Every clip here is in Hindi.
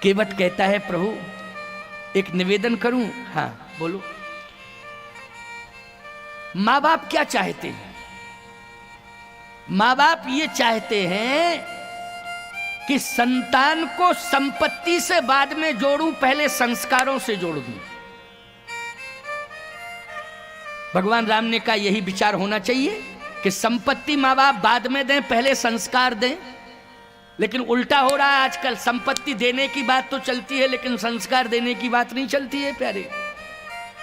केवट कहता है प्रभु एक निवेदन करूं। हाँ बोलो। माँ बाप क्या चाहते हैं? माँ बाप ये चाहते हैं कि संतान को संपत्ति से बाद में जोड़ूं, पहले संस्कारों से जोड़ दूं। भगवान राम ने कहा यही विचार होना चाहिए कि संपत्ति माँ बाप बाद में दें, पहले संस्कार दें। लेकिन उल्टा हो रहा है आजकल, संपत्ति देने की बात तो चलती है लेकिन संस्कार देने की बात नहीं चलती है प्यारे।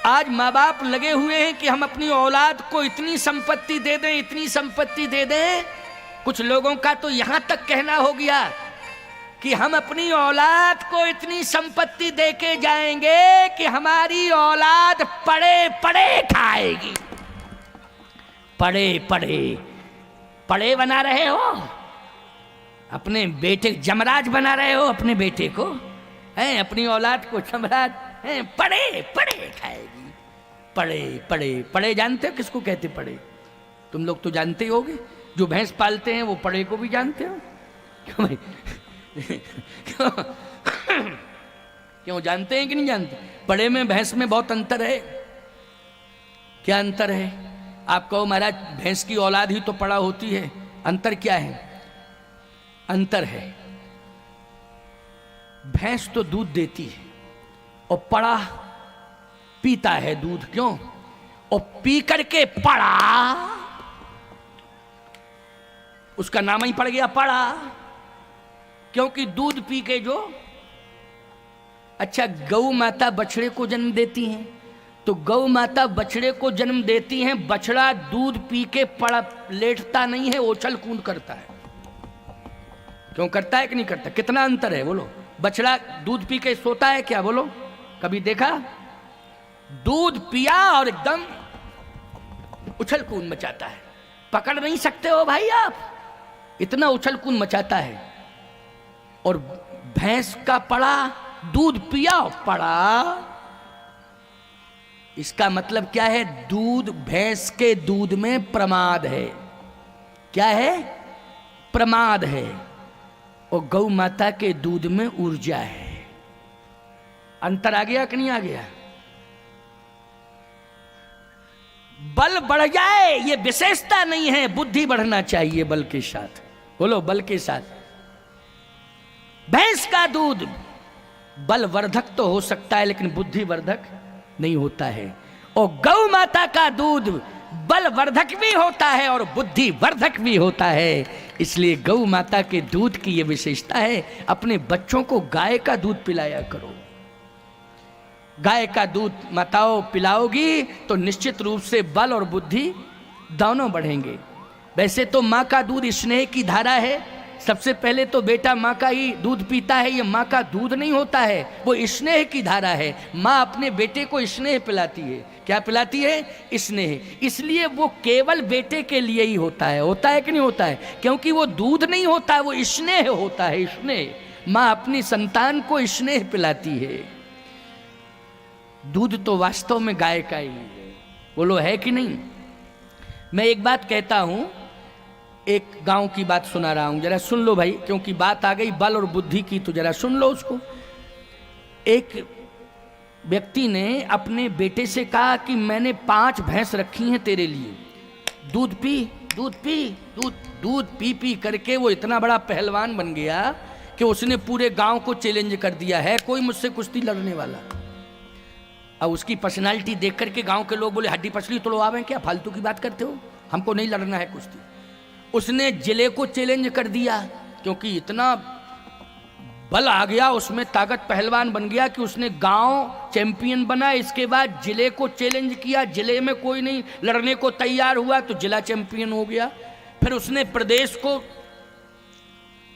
आज माँ बाप लगे हुए हैं कि हम अपनी औलाद को इतनी संपत्ति दे दें, इतनी संपत्ति दे दें। कुछ लोगों का तो यहां तक कहना हो गया कि हम अपनी औलाद को इतनी संपत्ति दे के जाएंगे कि हमारी औलाद पड़े पड़े खाएगी। पड़े पड़े पड़े बना रहे हो अपने बेटे, जमराज बना रहे हो अपने बेटे को, हैं अपनी औलाद को जमराज, हैं पड़े पड़े खाएगी। पड़े पड़े पड़े जानते हो किसको कहते? पड़े तुम लोग तो जानते ही होगे, जो भैंस पालते हैं वो पड़े को भी जानते हो। क्यों भाई? क्यों? क्यों जानते हैं कि नहीं जानते? पड़े में भैंस में बहुत अंतर है। क्या अंतर है? आप कहो महाराज भैंस की औलाद ही तो पड़ा होती है, अंतर क्या है? अंतर है भैंस तो दूध देती है और पड़ा पीता है दूध। क्यों? और पी करके पड़ा, उसका नाम ही पड़ गया पड़ा, क्योंकि दूध पी के जो। अच्छा गौ माता बछड़े को जन्म देती हैं, तो गौ माता बछड़े को जन्म देती हैं, बछड़ा दूध पी के पड़ा लेटता नहीं है, उछल कूद करता है। क्यों करता है कि नहीं करता? कितना अंतर है बोलो? बछड़ा दूध पी के सोता है क्या? बोलो कभी देखा? दूध पिया और एकदम उछल कूद मचाता है, पकड़ नहीं सकते हो भाई आप, इतना उछल कूद मचाता है। और भैंस का पड़ा दूध पिया और पड़ा, इसका मतलब क्या है? दूध, भैंस के दूध में प्रमाद है। क्या है? प्रमाद है। और गौ माता के दूध में ऊर्जा है। अंतर आ गया कि नहीं आ गया? बल बढ़ जाए ये विशेषता नहीं है, बुद्धि बढ़ना चाहिए बल के साथ। बोलो बल के साथ। भैंस का दूध बलवर्धक तो हो सकता है लेकिन बुद्धिवर्धक नहीं होता है, और गौ माता का दूध बलवर्धक भी होता है और बुद्धिवर्धक भी होता है। इसलिए गौ माता के दूध की यह विशेषता है। अपने बच्चों को गाय का दूध पिलाया करो। गाय का दूध माताओं पिलाओगी तो निश्चित रूप से बल और बुद्धि दोनों बढ़ेंगे। वैसे तो माँ का दूध स्नेह की धारा है, सबसे पहले तो बेटा माँ का ही दूध पीता है। ये माँ का दूध नहीं होता है, वो स्नेह की धारा है। माँ अपने बेटे को स्नेह पिलाती है। क्या पिलाती है? स्नेह। इसलिए वो केवल बेटे के लिए ही होता है। होता है कि नहीं होता है? क्योंकि वो दूध नहीं होता है, वो स्नेह होता है। स्नेह। माँ अपनी संतान को स्नेह पिलाती है। दूध तो वास्तव में गाय का ही है। बोलो है कि नहीं? मैं एक बात कहता हूं, एक गांव की बात सुना रहा हूं, जरा सुन लो भाई, क्योंकि बात आ गई बल और बुद्धि की तो जरा सुन लो उसको। एक व्यक्ति ने अपने बेटे से कहा कि मैंने 5 भैंस रखी हैं तेरे लिए, दूध पी दूध पी दूध दूध पी पी करके वो इतना बड़ा पहलवान बन गया कि उसने पूरे गांव को चैलेंज कर दिया है कोई मुझसे कुश्ती लड़ने वाला। अब उसकी पर्सनालिटी देख करके गांव के लोग बोले हड्डी पसली तोड़ो आवे क्या, फालतू की बात करते हो, हमको नहीं लड़ना है कुश्ती। उसने जिले को चैलेंज कर दिया, क्योंकि इतना बल आ गया उसमें, ताकत, पहलवान बन गया कि उसने गांव चैंपियन बना। इसके बाद जिले को चैलेंज किया, जिले में कोई नहीं लड़ने को तैयार हुआ तो जिला चैंपियन हो गया। फिर उसने प्रदेश को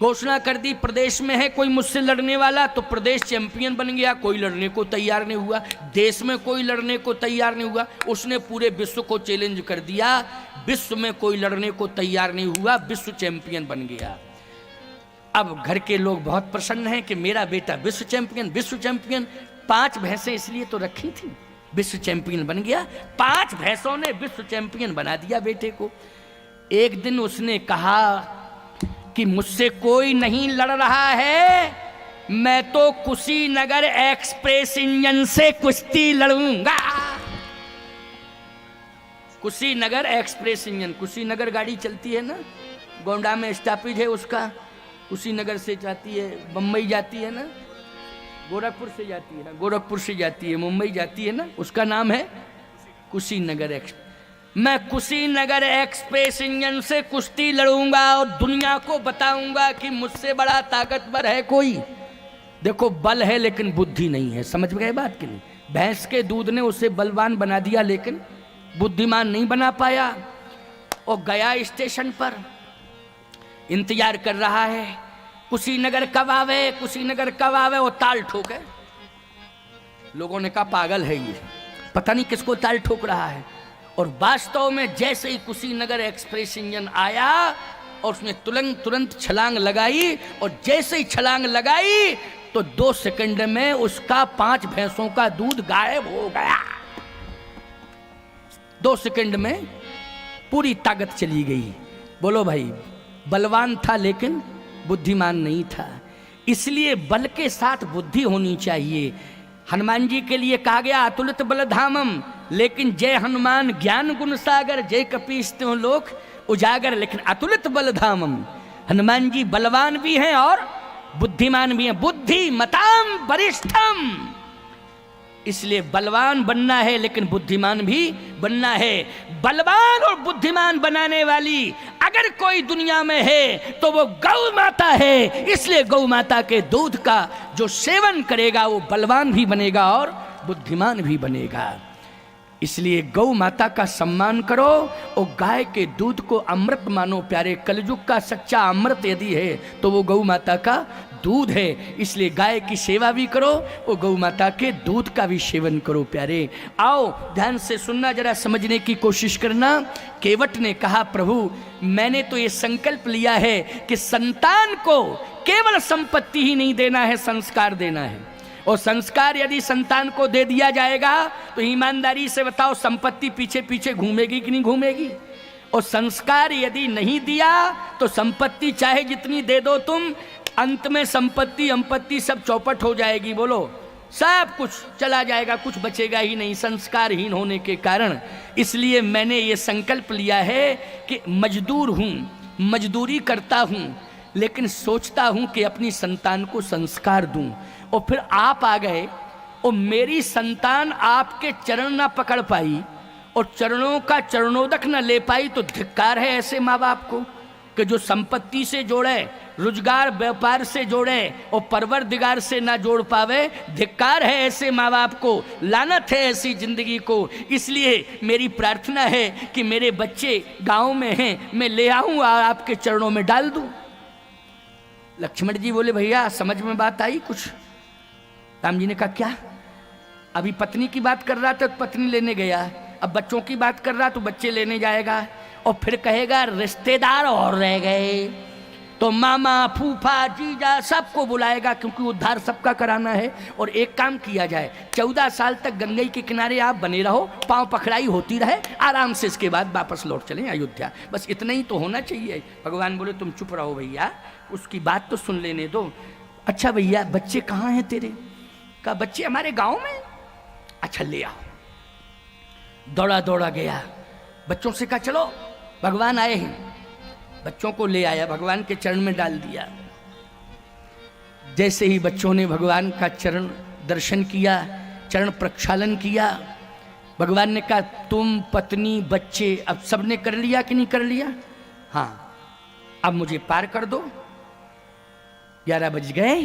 घोषणा कर दी, प्रदेश में है कोई मुझसे लड़ने वाला, तो प्रदेश चैंपियन बन गया, कोई लड़ने को तैयार नहीं हुआ। देश में कोई लड़ने को तैयार नहीं हुआ, उसने पूरे विश्व को चैलेंज कर दिया, विश्व में कोई लड़ने को तैयार नहीं हुआ, विश्व चैंपियन बन गया। अब घर के लोग बहुत प्रसन्न हैं कि मेरा बेटा विश्व चैंपियन, विश्व चैंपियन। 5 भैंसें इसलिए तो रखी थी, विश्व चैंपियन बन गया। 5 भैंसों ने विश्व चैंपियन बना दिया बेटे को। एक दिन उसने कहा कि मुझसे कोई नहीं लड़ रहा है, मैं तो कुशीनगर एक्सप्रेस इंजन से कुश्ती लड़ूंगा। कुशीनगर एक्सप्रेस इंजन, कुशीनगर गाड़ी चलती है ना, गोंडा में स्टॉपेज है उसका, कुशीनगर से जाती है, बम्बई जाती है ना, गोरखपुर से जाती है ना, गोरखपुर से जाती है मुंबई जाती है ना, उसका नाम है कुशीनगर एक्सप्रेस। मैं कुशीनगर एक्सप्रेस इंजन से कुश्ती लड़ूंगा और दुनिया को बताऊंगा कि मुझसे बड़ा ताकतवर है कोई। देखो, बल है लेकिन बुद्धि नहीं है, समझ गए बात की नहीं। भैंस के दूध ने उसे बलवान बना दिया लेकिन बुद्धिमान नहीं बना पाया। और गया स्टेशन पर इंतजार कर रहा है, कुशीनगर कब आवे, कुशीनगर कब आवे। वो ताल ठोके, लोगों ने कहा पागल है ये, पता नहीं किसको ताल ठोक रहा है। और वास्तव में जैसे ही कुशीनगर एक्सप्रेस इंजन आया और उसने तुरंत छलांग लगाई, और जैसे ही छलांग लगाई तो 2 सेकंड में उसका 5 भैंसों का दूध गायब हो गया। 2 सेकंड में पूरी ताकत चली गई। बोलो भाई, बलवान था लेकिन बुद्धिमान नहीं था। इसलिए बल के साथ बुद्धि होनी चाहिए। हनुमान जी के लिए कहा गया अतुलित बलधामम, लेकिन जय हनुमान ज्ञान गुण सागर, जय कपीस त्यों लोक उजागर। लेकिन अतुलित बलधामम, हनुमान जी बलवान भी हैं और बुद्धिमान भी हैं। बुद्धि मताम वरिष्ठम, इसलिए बलवान बनना है लेकिन बुद्धिमान भी बनना है। बलवान और बुद्धिमान बनाने वाली अगर कोई दुनिया में है तो वो गौ माता है। इसलिए गौ माता के दूध का जो सेवन करेगा वो बलवान भी बनेगा और बुद्धिमान भी बनेगा। इसलिए गौ माता का सम्मान करो और गाय के दूध को अमृत मानो प्यारे। कलयुग का सच्चा अमृत यदि है तो वो गौ माता का दूध है। इसलिए गाय की सेवा भी करो और गौ माता के दूध का भी सेवन करो प्यारे। आओ ध्यान से सुनना, जरा समझने की कोशिश करना। केवट ने कहा प्रभु मैंने तो ये संकल्प लिया है कि संतान को केवल संपत्ति ही नहीं देना है, संस्कार देना है। और संस्कार यदि संतान को दे दिया जाएगा तो ईमानदारी से बताओ संपत्ति पीछे पीछे घूमेगी कि नहीं घूमेगी। और संस्कार यदि नहीं दिया तो संपत्ति चाहे जितनी दे दो तुम, अंत में संपत्ति सब चौपट हो जाएगी। बोलो, सब कुछ चला जाएगा, कुछ बचेगा ही नहीं संस्कारहीन होने के कारण। इसलिए मैंने ये संकल्प लिया है कि मजदूर हूँ, मजदूरी करता हूँ, लेकिन सोचता हूँ कि अपनी संतान को संस्कार दूँ। और फिर आप आ गए और मेरी संतान आपके चरण ना पकड़ पाई और चरणों का चरणोदक न ले पाई तो धिक्कार है ऐसे माँ बाप को कि जो संपत्ति से जोड़े, रोजगार व्यापार से जोड़े और परवरदिगार से ना जोड़ पावे। धिक्कार है ऐसे माँ बाप को, लानत है ऐसी जिंदगी को। इसलिए मेरी प्रार्थना है कि मेरे बच्चे गांव में हैं, मैं ले आऊं और आपके चरणों में डाल दूं। लक्ष्मण जी बोले भैया समझ में बात आई कुछ? राम जी ने कहा क्या? अभी पत्नी की बात कर रहा था तो पत्नी लेने गया, अब बच्चों की बात कर रहा तो बच्चे लेने जाएगा और फिर कहेगा रिश्तेदार और रह गए तो मामा फूफा जीजा सबको बुलाएगा, क्योंकि उद्धार सबका कराना है। और एक काम किया जाए, 14 साल तक गंगा के किनारे आप बने रहो, पांव पकड़ाई होती रहे, आराम से इसके बाद वापस लौट चलें अयोध्या। बस इतना ही तो होना चाहिए। भगवान बोले तुम चुप रहो भैया, उसकी बात तो सुन लेने दो। अच्छा भैया बच्चे कहाँ हैं तेरे? कहा बच्चे हमारे गाँव में। अच्छा ले आओ। दौड़ा दौड़ा गया, बच्चों से कहा चलो भगवान आए हैं। बच्चों को ले आया, भगवान के चरण में डाल दिया। जैसे ही बच्चों ने भगवान का चरण दर्शन किया, चरण प्रक्षालन किया, भगवान ने कहा तुम पत्नी बच्चे अब सबने कर लिया कि नहीं कर लिया? हाँ, अब मुझे पार कर दो। 11 बज गए,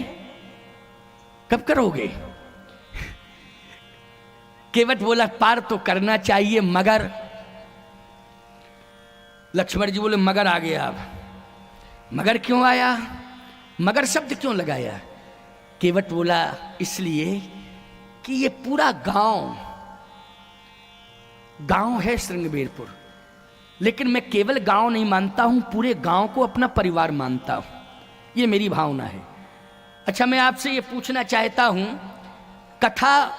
कब करोगे? केवट बोला पार तो करना चाहिए मगर। लक्ष्मण जी बोले मगर आ गया। अब मगर क्यों आया? मगर शब्द क्यों लगाया? केवट बोला इसलिए कि ये पूरा गांव है श्रृंगबेरपुर, लेकिन मैं केवल गांव नहीं मानता हूं, पूरे गांव को अपना परिवार मानता हूं। ये मेरी भावना है। अच्छा मैं आपसे ये पूछना चाहता हूं, कथा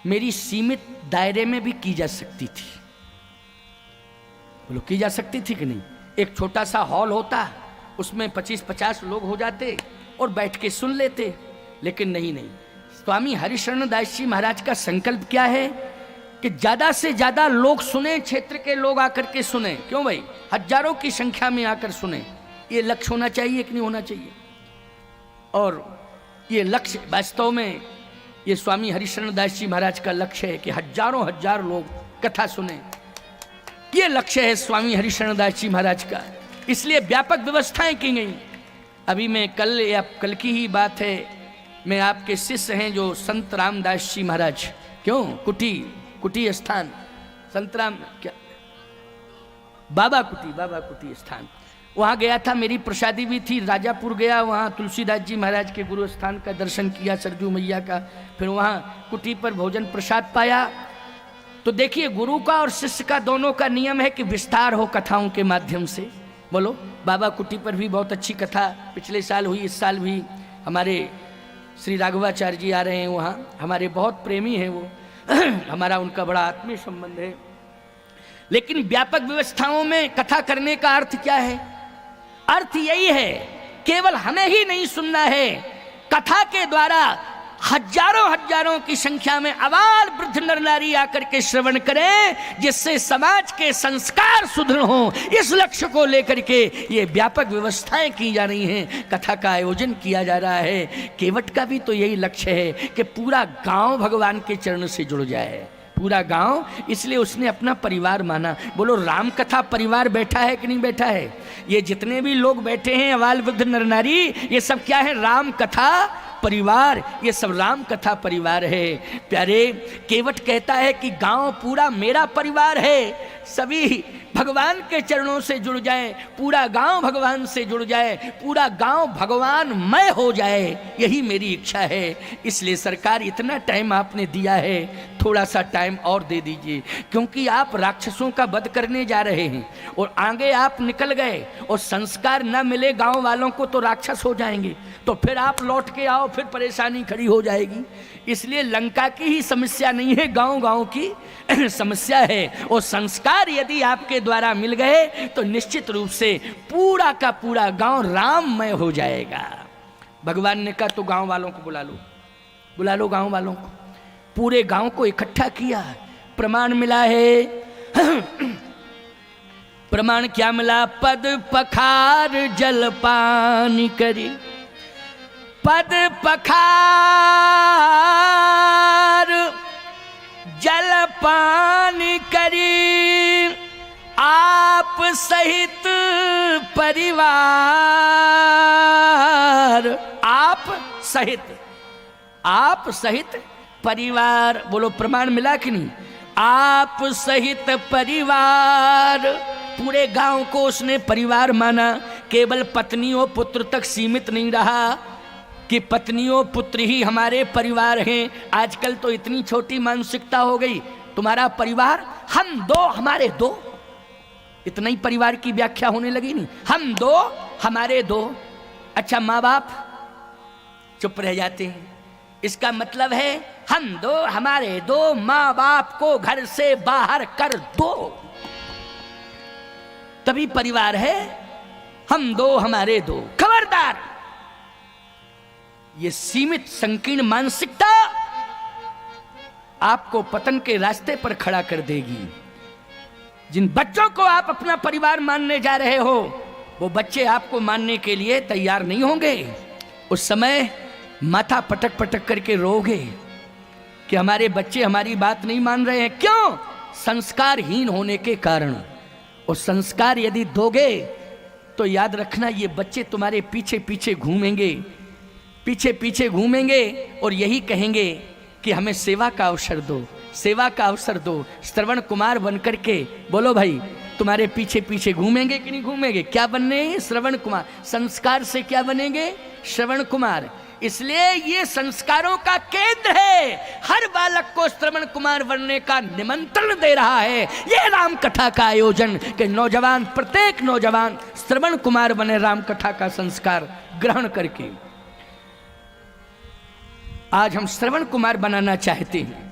मेरी सीमित दायरे में भी की जा सकती थी, बोलो की जा सकती थी कि नहीं? एक छोटा सा हॉल होता, उसमें 25-50 लोग हो जाते, और बैठ के सुन लेते, लेकिन नहीं नहीं, स्वामी हरिशरण दास जी महाराज का संकल्प क्या है कि ज्यादा से ज्यादा लोग सुने, क्षेत्र के लोग आकर के सुने। क्यों भाई, हजारों की संख्या में आकर सुने, ये लक्ष्य होना चाहिए कि नहीं होना चाहिए? और ये लक्ष्य वास्तव में ये स्वामी हरिशरण दास जी महाराज का लक्ष्य है कि हजारों हजार लोग कथा सुने। ये लक्ष्य है स्वामी हरिशरण दास जी महाराज का, इसलिए व्यापक व्यवस्थाएं की गई। अभी मैं कल की ही बात है, मैं आपके शिष्य हैं जो संत रामदास जी महाराज, क्यों कुटी स्थान, संत राम क्या, बाबा कुटी स्थान, वहाँ गया था। मेरी प्रसादी भी थी, राजापुर गया, वहाँ तुलसीदास जी महाराज के गुरु स्थान का दर्शन किया, सरजू मैया का, फिर वहाँ कुटी पर भोजन प्रसाद पाया। तो देखिए, गुरु का और शिष्य का दोनों का नियम है कि विस्तार हो कथाओं के माध्यम से। बोलो, बाबा कुटी पर भी बहुत अच्छी कथा पिछले साल हुई, इस साल भी हमारे श्री राघवाचार्य जी आ रहे हैं वहाँ, हमारे बहुत प्रेमी हैं वो हमारा उनका बड़ा आत्मीय संबंध है। लेकिन व्यापक व्यवस्थाओं में कथा करने का अर्थ क्या है? अर्थ यही है, केवल हमें ही नहीं सुनना है, कथा के द्वारा हजारों की संख्या में अबाल वृद्ध नर नारी आकर के श्रवण करें, जिससे समाज के संस्कार सुदृढ़ हों। इस लक्ष्य को लेकर के ये व्यापक व्यवस्थाएं की जा रही हैं, कथा का आयोजन किया जा रहा है। केवट का भी तो यही लक्ष्य है कि पूरा गांव भगवान के चरण से जुड़ जाए, पूरा गांव। इसलिए उसने अपना परिवार माना। बोलो, राम कथा परिवार बैठा है कि नहीं बैठा है? ये जितने भी लोग बैठे हैं अबाल वृद्ध नर नारी, ये सब क्या है? राम कथा परिवार, ये सब राम कथा परिवार है। प्यारे, केवट कहता है कि गांव पूरा मेरा परिवार है, सभी भगवान के चरणों से जुड़ जाए, पूरा गांव भगवान से जुड़ जाए, पूरा गांव भगवानमय हो जाए, यही मेरी इच्छा है। इसलिए सरकार, इतना टाइम आपने दिया है, थोड़ा सा टाइम और दे दीजिए, क्योंकि आप राक्षसों का वध करने जा रहे हैं और आगे आप निकल गए और संस्कार न मिले गांव वालों को तो राक्षस हो जाएंगे, तो फिर आप लौट के आओ, फिर परेशानी खड़ी हो जाएगी। इसलिए लंका की ही समस्या नहीं है, गांव की समस्या है। और संस्कार यदि आपके द्वारा मिल गए तो निश्चित रूप से पूरा का पूरा गांव राममय हो जाएगा। भगवान ने कहा तो गांव वालों को बुला लो गांव वालों को। पूरे गांव को इकट्ठा किया, प्रमाण मिला है प्रमाण क्या मिला? पद पखार जलपान करी, पद पखार जलपान करी, आप सहित परिवार, आप सहित परिवार। बोलो, प्रमाण मिला कि नहीं? आप सहित परिवार, पूरे गांव को उसने परिवार माना। केवल पत्नियों पुत्र तक सीमित नहीं रहा कि पत्नियों पुत्र ही हमारे परिवार हैं। आजकल तो इतनी छोटी मानसिकता हो गई, तुम्हारा परिवार हम दो हमारे दो, इतना ही परिवार की व्याख्या होने लगी। नहीं, हम दो हमारे दो। अच्छा, माँ बाप चुप रह जाते हैं, इसका मतलब है हम दो हमारे दो, माँ बाप को घर से बाहर कर दो, तभी परिवार है। हम दो हमारे दो, खबरदार, ये सीमित संकीर्ण मानसिकता आपको पतन के रास्ते पर खड़ा कर देगी। जिन बच्चों को आप अपना परिवार मानने जा रहे हो, वो बच्चे आपको मानने के लिए तैयार नहीं होंगे। उस समय माथा पटक पटक करके रोगे कि हमारे बच्चे हमारी बात नहीं मान रहे हैं। क्यों? संस्कारहीन होने के कारण। और संस्कार यदि दोगे तो याद रखना, ये बच्चे तुम्हारे पीछे पीछे घूमेंगे और यही कहेंगे कि हमें सेवा का अवसर दो, सेवा का अवसर दो। श्रवण कुमार बनकर के, बोलो भाई, तुम्हारे पीछे पीछे घूमेंगे कि नहीं घूमेंगे? क्या बनने हैं? श्रवण कुमार। संस्कार से क्या बनेंगे? श्रवण कुमार। इसलिए ये संस्कारों का केंद्र है। हर बालक को श्रवण कुमार बनने का निमंत्रण दे रहा है ये राम कथा का आयोजन, कि नौजवान, प्रत्येक नौजवान श्रवण कुमार बने, राम कथा का संस्कार ग्रहण करके। आज हम श्रवण कुमार बनाना चाहते हैं।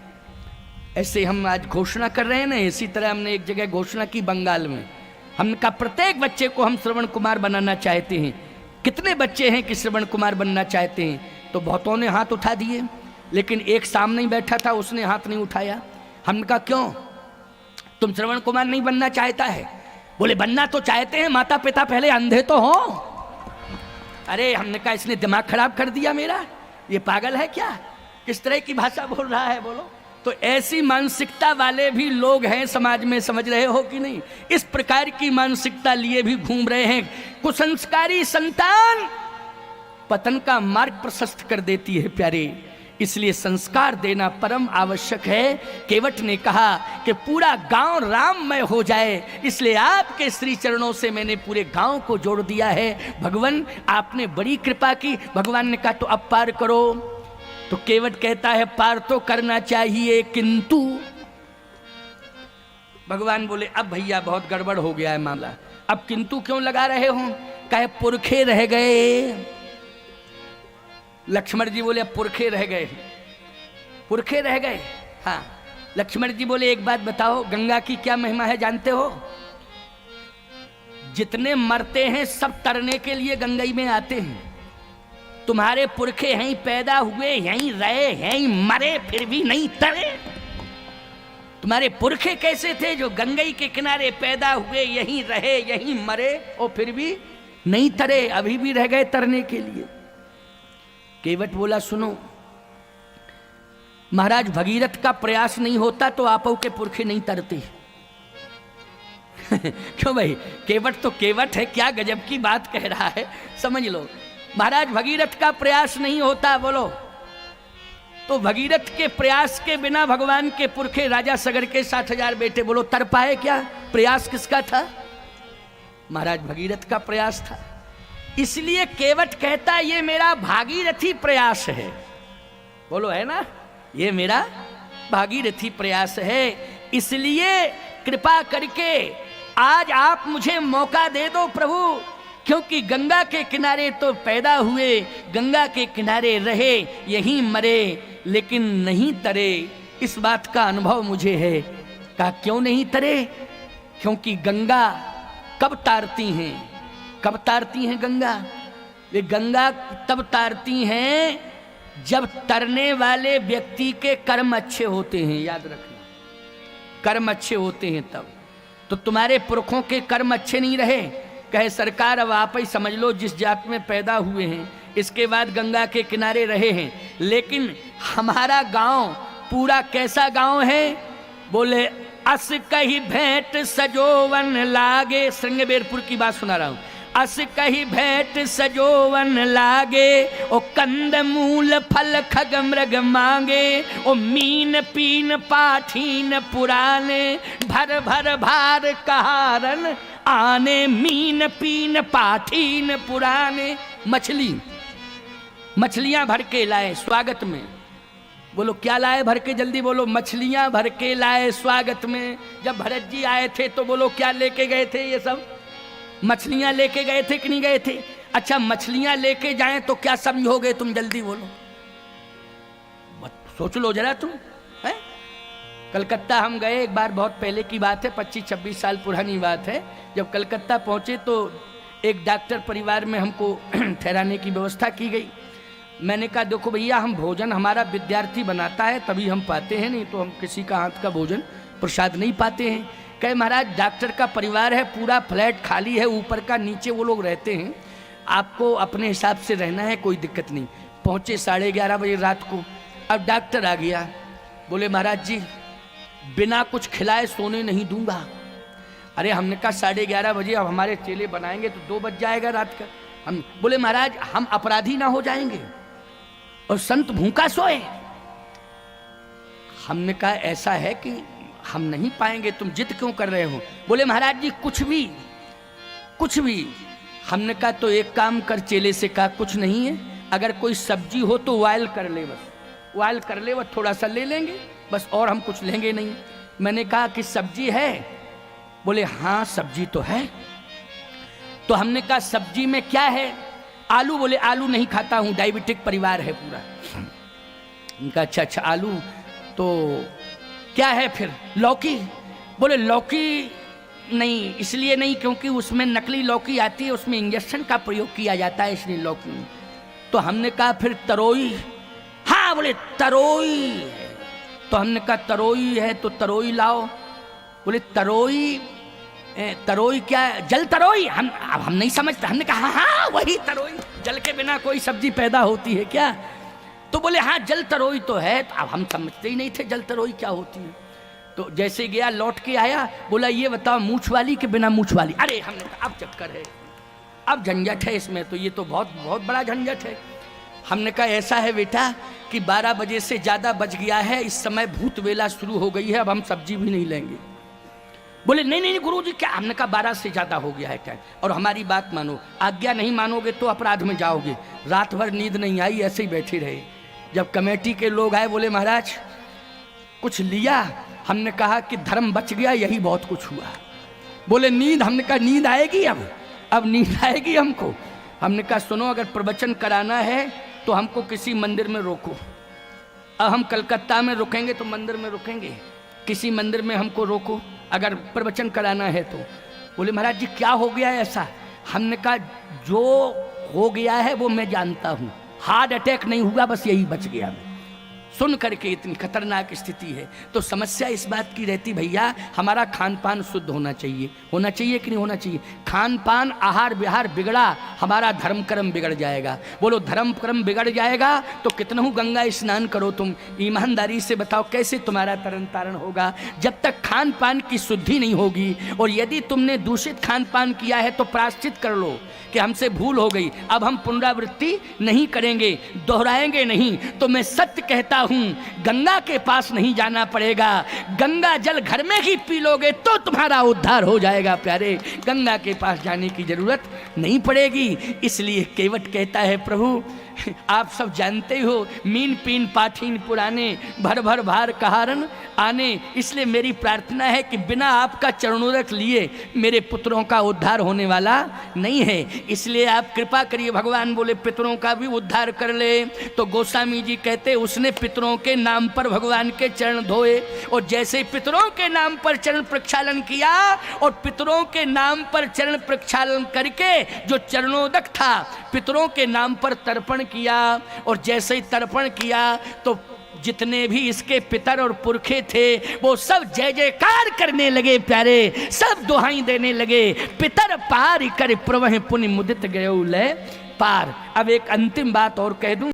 ऐसे हम आज घोषणा कर रहे हैं ना, इसी तरह हमने एक जगह घोषणा की बंगाल में, हमने कहा प्रत्येक बच्चे को हम श्रवण कुमार बनाना चाहते हैं। कितने बच्चे हैं कि श्रवण कुमार बनना चाहते हैं? तो बहुतों ने हाथ उठा दिए, लेकिन एक सामने ही बैठा था, उसने हाथ नहीं उठाया। हमने कहा क्यों, तुम श्रवण कुमार नहीं बनना चाहता है? बोले बनना तो चाहते हैं, माता पिता पहले अंधे तो हो। अरे हमने कहा इसने दिमाग खराब कर दिया मेरा, ये पागल है क्या, किस तरह की भाषा बोल रहा है बोलो। तो ऐसी मानसिकता वाले भी लोग हैं समाज में, समझ रहे हो कि नहीं? इस प्रकार की मानसिकता लिए भी घूम रहे हैं। कुसंस्कारी संतान पतन का मार्ग प्रशस्त कर देती है प्यारे, इसलिए संस्कार देना परम आवश्यक है। केवट ने कहा कि पूरा गांव राममय हो जाए, इसलिए आपके श्री चरणों से मैंने पूरे गांव को जोड़ दिया है। भगवान आपने बड़ी कृपा की। भगवान ने कहा तो अब पार करो। तो केवट कहता है पार तो करना चाहिए, किंतु भगवान बोले अब भैया बहुत गड़बड़ हो गया है मामला, अब किंतु क्यों लगा रहे हो? कहे पुरखे रह गए। लक्ष्मण जी बोले अब पुरखे रह गए, पुरखे रह गए। हाँ, लक्ष्मण जी बोले एक बात बताओ, गंगा की क्या महिमा है जानते हो? जितने मरते हैं सब तरने के लिए गंगा में आते हैं। तुम्हारे पुरखे यहीं पैदा हुए, यहीं रहे, यहीं मरे, फिर भी नहीं तरे। तुम्हारे पुरखे कैसे थे जो गंगा के किनारे पैदा हुए, यहीं रहे, यहीं मरे और फिर भी नहीं तरे, अभी भी रह गए तरने के लिए। केवट बोला सुनो, महाराज भगीरथ का प्रयास नहीं होता तो आपो के पुरखे नहीं तरते। क्यों भाई, केवट तो केवट है, क्या गजब की बात कह रहा है, समझ लो। महाराज भगीरथ का प्रयास नहीं होता बोलो, तो भगीरथ के प्रयास के बिना भगवान के पुरखे राजा सगर के 60,000 बेटे बोलो तर पाए क्या? प्रयास किसका था? महाराज भगीरथ का प्रयास था। इसलिए केवट कहता ये मेरा भागीरथी प्रयास है, बोलो है ना, ये मेरा भागीरथी प्रयास है। इसलिए कृपा करके आज आप मुझे मौका दे दो प्रभु, क्योंकि गंगा के किनारे तो पैदा हुए, गंगा के किनारे रहे, यहीं मरे, लेकिन नहीं तरे। इस बात का अनुभव मुझे है। कहा क्यों नहीं तरे? क्योंकि गंगा कब तारती हैं? कब तारती हैं गंगा? ये गंगा तब तारती हैं जब तरने वाले व्यक्ति के कर्म अच्छे होते हैं, याद रखना, कर्म अच्छे होते हैं तब। तो तुम्हारे पुरखों के कर्म अच्छे नहीं रहे, कहे सरकार अब आप ही समझ लो जिस जात में पैदा हुए हैं, इसके बाद गंगा के किनारे रहे हैं, लेकिन हमारा गांव पूरा कैसा गांव है? बोले अस कही भेंट सजोवन लागे। श्रृंगबेरपुर की बात सुना रहा हूं। अस कही भेंट सजोवन लागे, ओ कंद मूल फल खग मृग मांगे, ओ मीन पीन पाठीन पुराने, भर भर भार कहारन आने, मीन पीन पाठीन पुराने। मछलियां भर के लाए स्वागत में। बोलो क्या लाए भर के, जल्दी बोलो। मछलियां भर के लाए स्वागत में। जब भरत जी आए थे तो बोलो क्या लेके गए थे? ये सब मछलियां लेके गए थे कि नहीं गए थे? अच्छा मछलियां लेके जाएं तो क्या समझोगे तुम, जल्दी बोलो, सोच लो जरा तुम। है कलकत्ता हम गए एक बार, बहुत पहले की बात है, 25-26 साल पुरानी बात है। जब कलकत्ता पहुंचे तो एक डॉक्टर परिवार में हमको ठहराने की व्यवस्था की गई। मैंने कहा देखो भैया, हम भोजन हमारा विद्यार्थी बनाता है तभी हम पाते हैं, नहीं तो हम किसी का हाथ का भोजन प्रसाद नहीं पाते हैं। कहे महाराज डॉक्टर का परिवार है, पूरा फ्लैट खाली है, ऊपर का नीचे वो लोग रहते हैं, आपको अपने हिसाब से रहना है, कोई दिक्कत नहीं। पहुँचे 11:30 बजे रात को। अब डॉक्टर आ गया, बोले महाराज जी बिना कुछ खिलाए सोने नहीं दूंगा। अरे हमने कहा 11:30 बजे अब हमारे चेले बनाएंगे तो 2 बज जाएगा रात का। हम बोले महाराज हम अपराधी ना हो जाएंगे और संत भूखा सोए। हमने कहा ऐसा है कि हम नहीं पाएंगे, तुम जिद क्यों कर रहे हो? बोले महाराज जी कुछ भी। हमने कहा तो एक काम कर, चेले से कहा कुछ नहीं है, अगर कोई सब्जी हो तो बॉयल कर ले, बस बॉयल कर ले, बस थोड़ा सा ले लेंगे बस, और हम कुछ लेंगे नहीं। मैंने कहा कि सब्जी है? बोले हाँ सब्जी तो है। तो हमने कहा सब्जी में क्या है? आलू। बोले आलू नहीं खाता हूं, डायबिटिक परिवार है पूरा। उनका अच्छा आलू तो क्या है फिर? लौकी। बोले लौकी नहीं, इसलिए नहीं क्योंकि उसमें नकली लौकी आती है, उसमें इंजेक्शन का प्रयोग किया जाता है इसलिए लौकी में। तो हमने कहा फिर तरोई, हाँ बोले तरोई है। तो हमने कहा तरोई है तो तरोई लाओ। बोले तरोई, तरोई क्या है? जल तरोई। हम नहीं समझते। हमने कहा हाँ वही तरोई, जल के बिना कोई सब्जी पैदा होती है क्या? तो बोले हाँ जल तरोई तो है। तो अब हम समझते ही नहीं थे जल तरोई क्या होती है। तो जैसे गया लौट के आया, बोला ये बताओ मूछ वाली के बिना मूछ वाली। अरे हमने कहा अब चक्कर है, अब झंझट है इसमें, तो ये तो बहुत बहुत बड़ा झंझट है। हमने कहा ऐसा है बेटा कि 12 बजे से ज़्यादा बज गया है, इस समय भूत वेला शुरू हो गई है, अब हम सब्जी भी नहीं लेंगे। बोले नहीं नहीं गुरुजी क्या? हमने कहा 12 से ज़्यादा हो गया है टाइम, और हमारी बात मानो, आज्ञा नहीं मानोगे तो अपराध में जाओगे। रात भर नींद नहीं आई, ऐसे ही बैठे रहे। जब कमेटी के लोग आए बोले महाराज कुछ लिया? हमने कहा कि धर्म बच गया, यही बहुत कुछ हुआ। बोले नींद? हमने कहा नींद आएगी, अब नींद आएगी हमको। हमने कहा सुनो, अगर प्रवचन कराना है तो हमको किसी मंदिर में रोको। अब हम कलकत्ता में रुकेंगे तो मंदिर में रुकेंगे, किसी मंदिर में हमको रोको अगर प्रवचन कराना है तो। बोले महाराज जी क्या हो गया है ऐसा? हमने कहा जो हो गया है वो मैं जानता हूँ, हार्ट अटैक नहीं हुआ, बस यही बच गया। सुन करके इतनी खतरनाक स्थिति है। तो समस्या इस बात की रहती भैया, हमारा खान पान शुद्ध होना चाहिए। होना चाहिए कि नहीं होना चाहिए? खान पान आहार विहार बिगड़ा, हमारा धर्म कर्म बिगड़ जाएगा। बोलो धर्म कर्म बिगड़ जाएगा तो कितनहु गंगा स्नान करो तुम, ईमानदारी से बताओ कैसे तुम्हारा तरन तारण होगा? जब तक खान पान की शुद्धि नहीं होगी। और यदि तुमने दूषित खान पान किया है तो प्रायश्चित कर लो कि हमसे भूल हो गई, अब हम पुनरावृत्ति नहीं करेंगे, दोहराएंगे नहीं। तो मैं सत्य कहता हूं, गंगा के पास नहीं जाना पड़ेगा, गंगा जल घर में ही पी लोगे तो तुम्हारा उद्धार हो जाएगा प्यारे। गंगा के पास जाने की जरूरत नहीं पड़ेगी। इसलिए केवट कहता है प्रभु आप सब जानते हो, मीन पीन पाठीन पुराने, भर भर भार कहारन आने। इसलिए मेरी प्रार्थना है कि बिना आपका चरणोदक लिए मेरे पुत्रों का उद्धार होने वाला नहीं है। इसलिए आप कृपा करिए। भगवान बोले पितरों का भी उद्धार कर ले। तो गोस्वामी जी कहते उसने पितरों के नाम पर भगवान के चरण धोए, और जैसे पितरों के नाम पर चरण प्रक्षालन किया और पितरों के नाम पर चरण प्रक्षालन करके जो चरणोदक था पितरों के नाम पर तर्पण किया, और जैसे ही तर्पण किया तो जितने भी इसके पितर और पुरखे थे वो सब जय जयकार करने लगे प्यारे, सब दुहाई देने लगे। पितर पार कर प्रवह पुनि मुदित गयो लय पार। अब एक अंतिम बात और कह दूं।